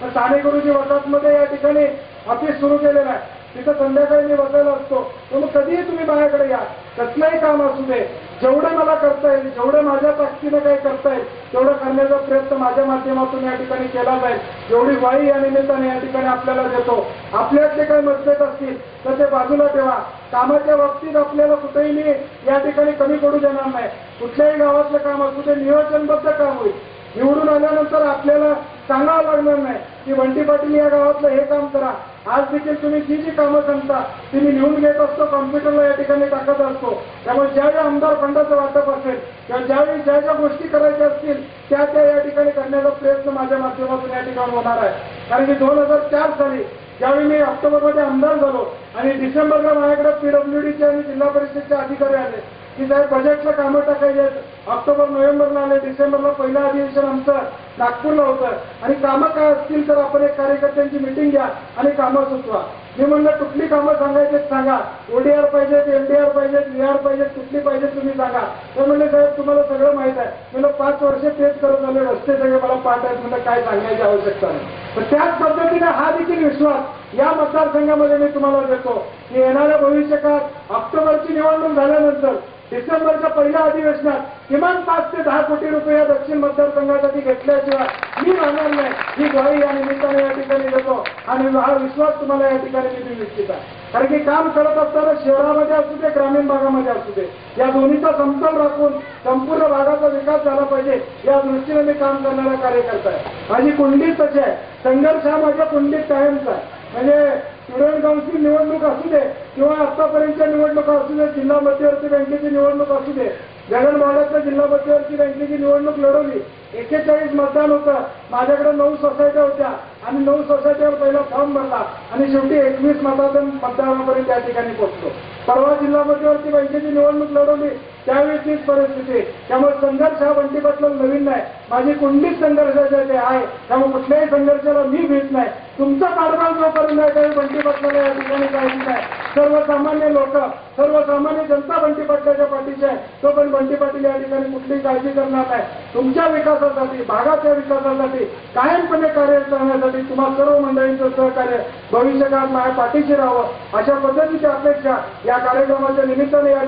साणेकरूची वसाहतमध्ये या ठिकाणी ऑफिस सुरू केलेलं आहे, तिथं संध्याकाळी मी बसायला असतो. तर मग कधीही तुम्ही माझ्याकडे या, कसलंही काम असू दे, जेवढं मला करता येईल, जेवढं माझ्या ताकदीनं काही करता येईल तेवढं करण्याचा प्रयत्न माझ्या माध्यमातून या ठिकाणी केला जाईल. जेवढी वाई या निमित्ताने या ठिकाणी आपल्याला देतो. आपल्यातले काही मतभेद असतील तर ते बाजूला ठेवा. कामाच्या बाबतीत आपल्याला कुठेही मी या ठिकाणी कमी पडू देणार नाही. कुठल्याही गावातलं काम असू ते नियोजनबद्ध काम होईल. निवडून आल्यानंतर आपल्याला सांगावं लागणार नाही की बंटी पाटील या गावातलं हे काम करा. आज देखील तुम्ही जी जी कामं सांगता ती मी लिहून घेत असतो, कॉम्प्युटरला या ठिकाणी टाकत असतो. त्यामुळे ज्यावेळी आमदार फंडाचं वाटप असेल किंवा ज्यावेळी ज्या ज्या गोष्टी करायच्या असतील त्या त्या या ठिकाणी करण्याचा प्रयत्न माझ्या माध्यमातून या ठिकाणी होणार आहे. कारण की 2004 साली ज्यावेळी मी ऑक्टोबरमध्ये आमदार झालो आणि डिसेंबरला माझ्याकडे पीडब्ल्यूडीचे आणि जिल्हा परिषदेचे अधिकारी आले की साहेब बजेटला कामं टाकायचे आहेत. ऑक्टोबर नोव्हेंबरला आले, डिसेंबरला पहिलं अधिवेशन आमचं नागपूरला होतं आणि कामं काय असतील तर आपण एक कार्यकर्त्यांची मिटिंग घ्या आणि कामं सुचवा. मी म्हणलं कुठली कामं सांगायचे सांगा, ओडीआर पाहिजेत, एमडीआर पाहिजेत, व्हीआर पाहिजेत, कुठली पाहिजे तुम्ही सांगा. तर म्हणले साहेब तुम्हाला सगळं माहित आहे. म्हणलं 5 वर्ष तेच करत आले, रस्ते सगळे मला पाठ आहेत, म्हणलं काय सांगायची आवश्यकता नाही. तर त्याच पद्धतीने हा देखील विश्वास या मतदारसंघामध्ये मी तुम्हाला देतो की येणाऱ्या भविष्यकाळात ऑक्टोबरची निवडणूक झाल्यानंतर डिसेंबरच्या पहिल्या अधिवेशनात किमान 5 ते 10 कोटी रुपये या दक्षिण मतदारसंघासाठी घेतल्याशिवाय मी राहणार नाही, ही ग्वाही या निमित्ताने या ठिकाणी देतो. आणि हा विश्वास तुम्हाला या ठिकाणी मी देऊ इच्छित आहे. कारण की काम करत असताना शहरामध्ये असू दे, ग्रामीण भागामध्ये असू दे, या दोन्हीचा समतोल राखून संपूर्ण भागाचा विकास झाला पाहिजे या दृष्टीने मी काम करणारा कार्यकर्ता आहे. माझी कुंडलीच तशी आहे. संघर्ष हा माझ्या कुंडलीत कायमचा आहे. म्हणजे स्टुडंट काउन्सिल निवडणूक असू दे किंवा आतापर्यंतच्या निवडणुका असू दे, जिल्हा मध्यवर्ती बँकेची निवडणूक असू दे, गगनबावड्याच्या जिल्हा मध्यवर्ती बँकेची निवडणूक लढवली. 41 मतदान होतं. माझ्याकडे 9 सोसायट्या होत्या आणि 9 सोसायटीवर पहिला फॉर्म भरला आणि शेवटी 21 मतदानापर्यंत त्या ठिकाणी पोहोचलो. परवा जिल्हा मध्यवर्ती बँकेची निवडणूक लढवली, त्यावेळी तीच परिस्थिती. त्यामुळे संघर्ष हा बंटी पाटला नवीन नाही, माझी कुंडलीच संघर्षाचे आहे. त्यामुळे कुठल्याही संघर्षाला मी भीत नाही. तुमचा कारभार जोपर्यंत आहे त्यावेळी बंटी पाटलाला या ठिकाणी काहीच नाही. सर्वसामान्य लोक, सर्वसामान्य जनता बंटी पाटलाच्या पाठीशी आहे. तो पण बंटी पाटील या ठिकाणी कुठलीही काळजी करणार नाही. तुमच्या विकासासाठी, भागाच्या विकासासाठी कायमपणे कार्य करण्यासाठी तुम्हा सर्व मंडळींचं सहकार्य भविष्यकाळात माझ्या पाठीशी राहावं अशा पद्धतीची अपेक्षा या कार्यक्रमाच्या निमित्ताने या